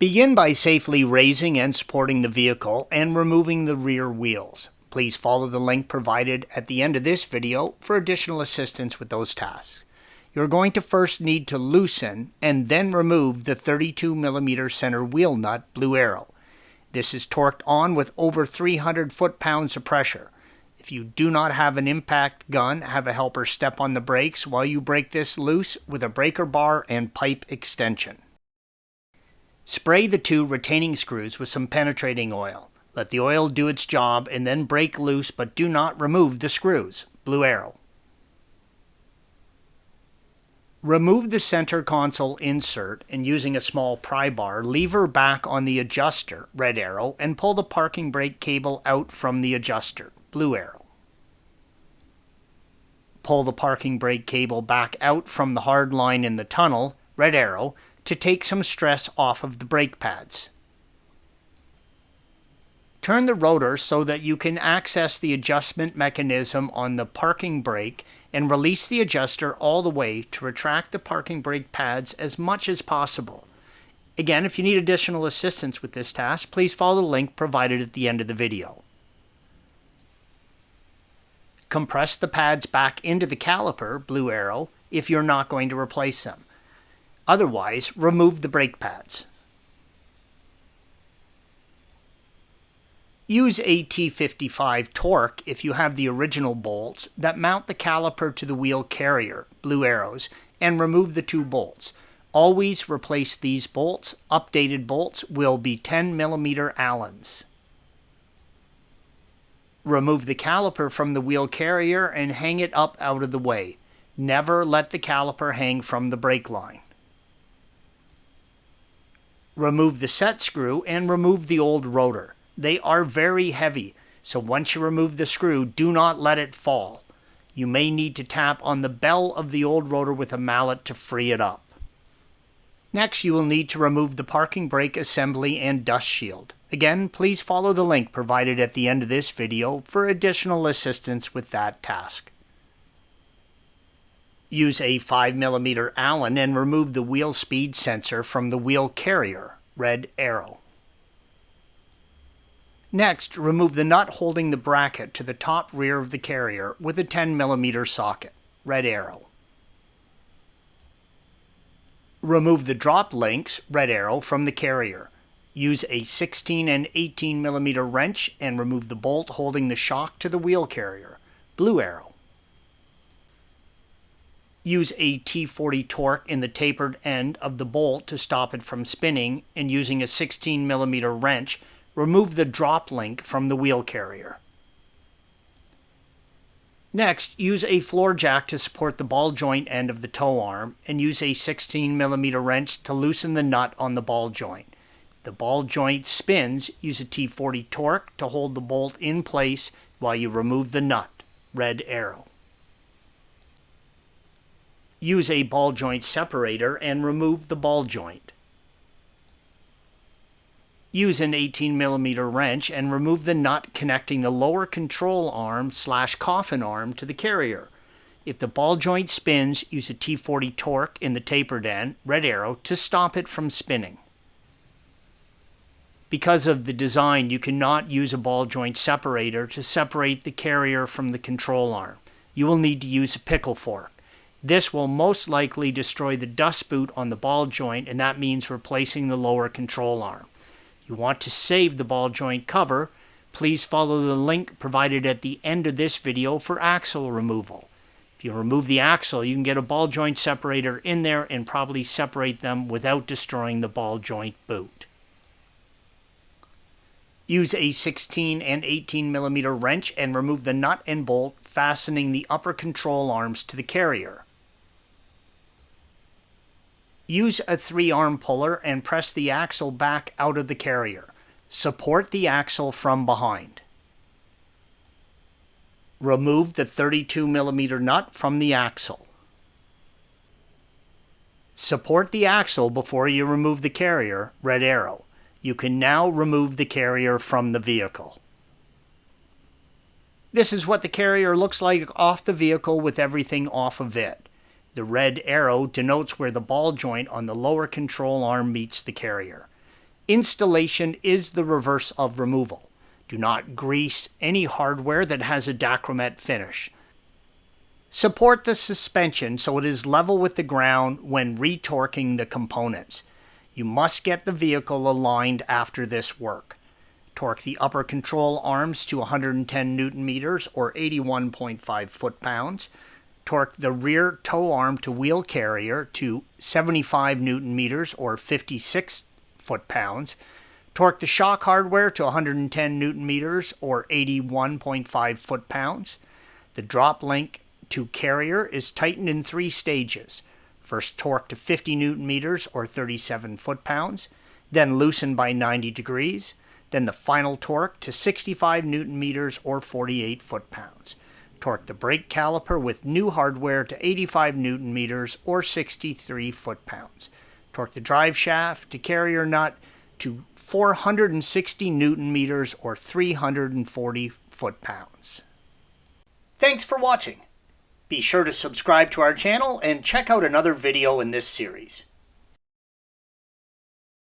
Begin by safely raising and supporting the vehicle and removing the rear wheels. Please follow the link provided at the end of this video for additional assistance with those tasks. You're going to first need to loosen and then remove the 32mm center wheel nut Blue Arrow. This is torqued on with over 300 foot-pounds of pressure. If you do not have an impact gun, have a helper step on the brakes while you break this loose with a breaker bar and pipe extension. Spray the two retaining screws with some penetrating oil. Let the oil do its job and then break loose, but do not remove the screws. Blue Arrow. Remove the center console insert and using a small pry bar, lever back on the adjuster, Red Arrow, and pull the parking brake cable out from the adjuster, Blue Arrow. Pull the parking brake cable back out from the hard line in the tunnel, Red Arrow, to take some stress off of the brake pads. Turn the rotor so that you can access the adjustment mechanism on the parking brake and release the adjuster all the way to retract the parking brake pads as much as possible. Again, if you need additional assistance with this task, please follow the link provided at the end of the video. Compress the pads back into the caliper, Blue Arrow, if you're not going to replace them. Otherwise, remove the brake pads. Use a T55 Torque if you have the original bolts that mount the caliper to the wheel carrier, Blue Arrows, and remove the two bolts. Always replace these bolts. Updated bolts will be 10mm Allens. Remove the caliper from the wheel carrier and hang it up out of the way. Never let the caliper hang from the brake line. Remove the set screw and remove the old rotor. They are very heavy, so once you remove the screw, do not let it fall. You may need to tap on the bell of the old rotor with a mallet to free it up. Next, you will need to remove the parking brake assembly and dust shield. Again, please follow the link provided at the end of this video for additional assistance with that task. Use a 5mm Allen and remove the wheel speed sensor from the wheel carrier, Red Arrow. Next, remove the nut holding the bracket to the top rear of the carrier with a 10mm socket, Red Arrow. Remove the drop links, Red Arrow, from the carrier. Use a 16 and 18mm wrench and remove the bolt holding the shock to the wheel carrier, Blue Arrow. Use a T40 Torque in the tapered end of the bolt to stop it from spinning, and using a 16mm wrench, remove the drop link from the wheel carrier. Next, use a floor jack to support the ball joint end of the tow arm, and use a 16mm wrench to loosen the nut on the ball joint. If the ball joint spins, use a T40 Torque to hold the bolt in place while you remove the nut, Red Arrow. Use a ball joint separator and remove the ball joint. Use an 18mm wrench and remove the nut connecting the lower control arm / coffin arm to the carrier. If the ball joint spins, use a T40 Torque in the tapered end, Red Arrow, to stop it from spinning. Because of the design, you cannot use a ball joint separator to separate the carrier from the control arm. You will need to use a pickle fork. This will most likely destroy the dust boot on the ball joint, and that means replacing the lower control arm. If you want to save the ball joint cover, please follow the link provided at the end of this video for axle removal. If you remove the axle, you can get a ball joint separator in there and probably separate them without destroying the ball joint boot. Use a 16 and 18mm wrench and remove the nut and bolt fastening the upper control arms to the carrier. Use a 3-arm puller and press the axle back out of the carrier. Support the axle from behind. Remove the 32mm nut from the axle. Support the axle before you remove the carrier, Red Arrow. You can now remove the carrier from the vehicle. This is what the carrier looks like off the vehicle with everything off of it. The red arrow denotes where the ball joint on the lower control arm meets the carrier. Installation is the reverse of removal. Do not grease any hardware that has a Dacromet finish. Support the suspension so it is level with the ground when retorquing the components. You must get the vehicle aligned after this work. Torque the upper control arms to 110 Newton meters or 81.5 foot-pounds. Torque the rear tow arm to wheel carrier to 75 Newton meters or 56 foot-pounds. Torque the shock hardware to 110 Newton meters or 81.5 foot-pounds. The drop link to carrier is tightened in 3 stages. First torque to 50 Newton meters or 37 foot-pounds, then loosened by 90 degrees, then the final torque to 65 Newton meters or 48 foot-pounds. Torque the brake caliper with new hardware to 85 Newton meters or 63 foot-pounds. Torque the drive shaft to carrier nut to 460 Newton meters or 340 foot-pounds. Thanks for watching. Be sure to subscribe to our channel and check out another video in this series.